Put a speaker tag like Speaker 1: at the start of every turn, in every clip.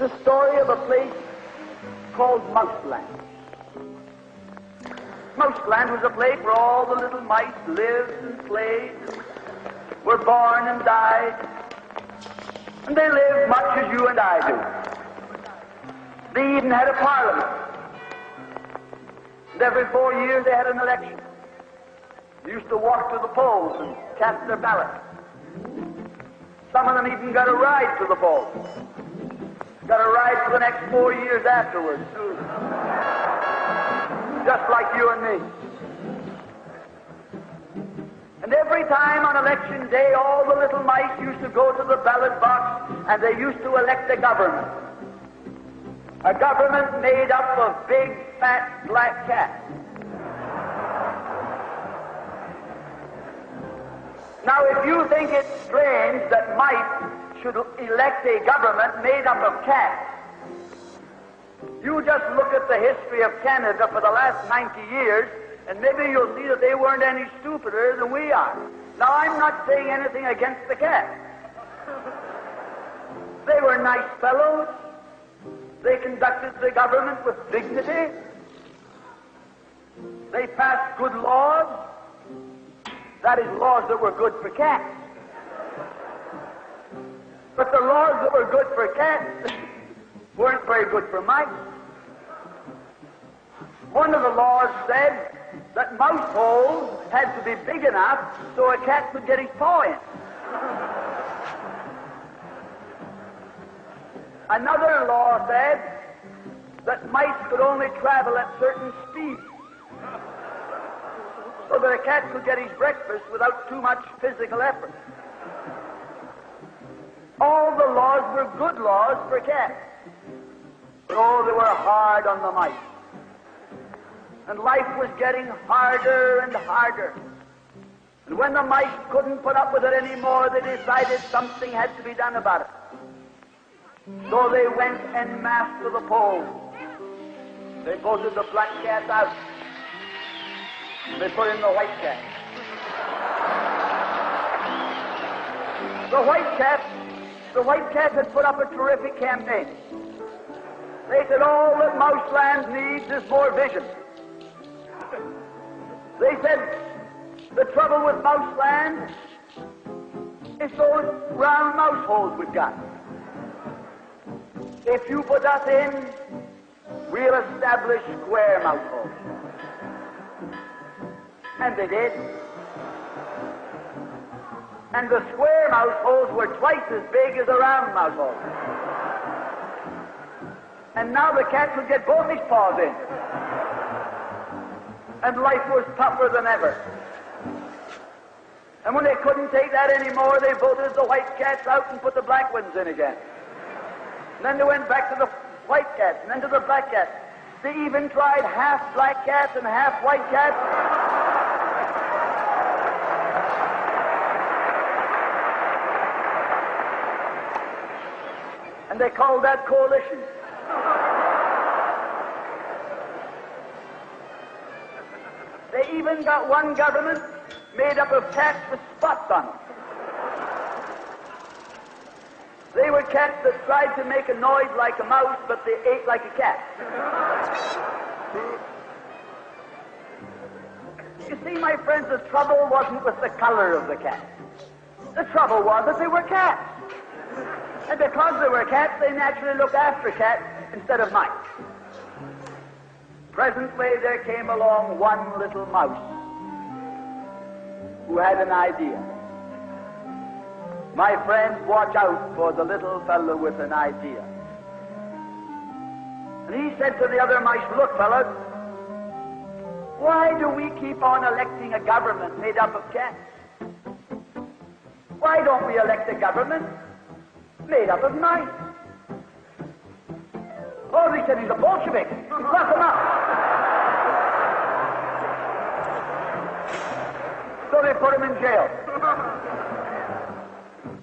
Speaker 1: It's a story of a place called Mouseland. Mouseland was a place where all the little mice lived and played, and were born and died, and they lived much as you and I do. They even had a parliament. And every 4 years they had an election. They used to walk to the polls and cast their ballot. Some of them even got a ride to the polls. Got a ride for the next 4 years afterwards, too. Just like you and me. And every time on election day, all the little mice used to go to the ballot box and they used to elect a government. A government made up of big, fat, black cats. Now, if you think it's strange that mice should elect a government made up of cats, you just look at the history of Canada for the last 90 years, and maybe you'll see that they weren't any stupider than we are. Now, I'm not saying anything against the cats. They were nice fellows. They conducted the government with dignity. They passed good laws. That is, laws that were good for cats. But the laws that were good for cats weren't very good for mice. One of the laws said that mouse holes had to be big enough so a cat could get his paw in. Another law said that mice could only travel at certain speeds, so that a cat could get his breakfast without too much physical effort. All the laws were good laws for cats. But oh, they were hard on the mice. And life was getting harder and harder. And when the mice couldn't put up with it anymore, they decided something had to be done about it. So they went en masse to the polls. They voted the black cat out. They put in the white cat. The white cat had put up a terrific campaign. They said all that Mouseland needs is more vision. They said the trouble with Mouseland is those round mouse holes we've got. If you put us in, we'll establish square mouse holes. And they did. And the square mouse holes were twice as big as the round mouse holes. And now the cat could get both his paws in. And life was tougher than ever. And when they couldn't take that anymore, they voted the white cats out and put the black ones in again. And then they went back to the white cats, and then to the black cats. They even tried half black cats and half white cats. And they called that coalition. They even got one government made up of cats with spots on them. They were cats that tried to make a noise like a mouse, but they ate like a cat. You see, my friends, the trouble wasn't with the color of the cat. The trouble was that they were cats. And because they were cats, they naturally looked after cats instead of mice. Presently, there came along one little mouse who had an idea. My friends, watch out for the little fellow with an idea. And he said to the other mice, look, fellas, why do we keep on electing a government made up of cats? Why don't we elect a government made up of mice? Oh, they said he's a Bolshevik. Lock him up. So they put him in jail.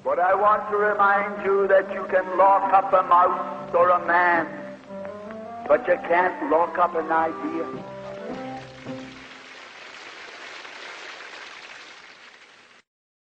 Speaker 1: But I want to remind you that you can lock up a mouse or a man, but you can't lock up an idea.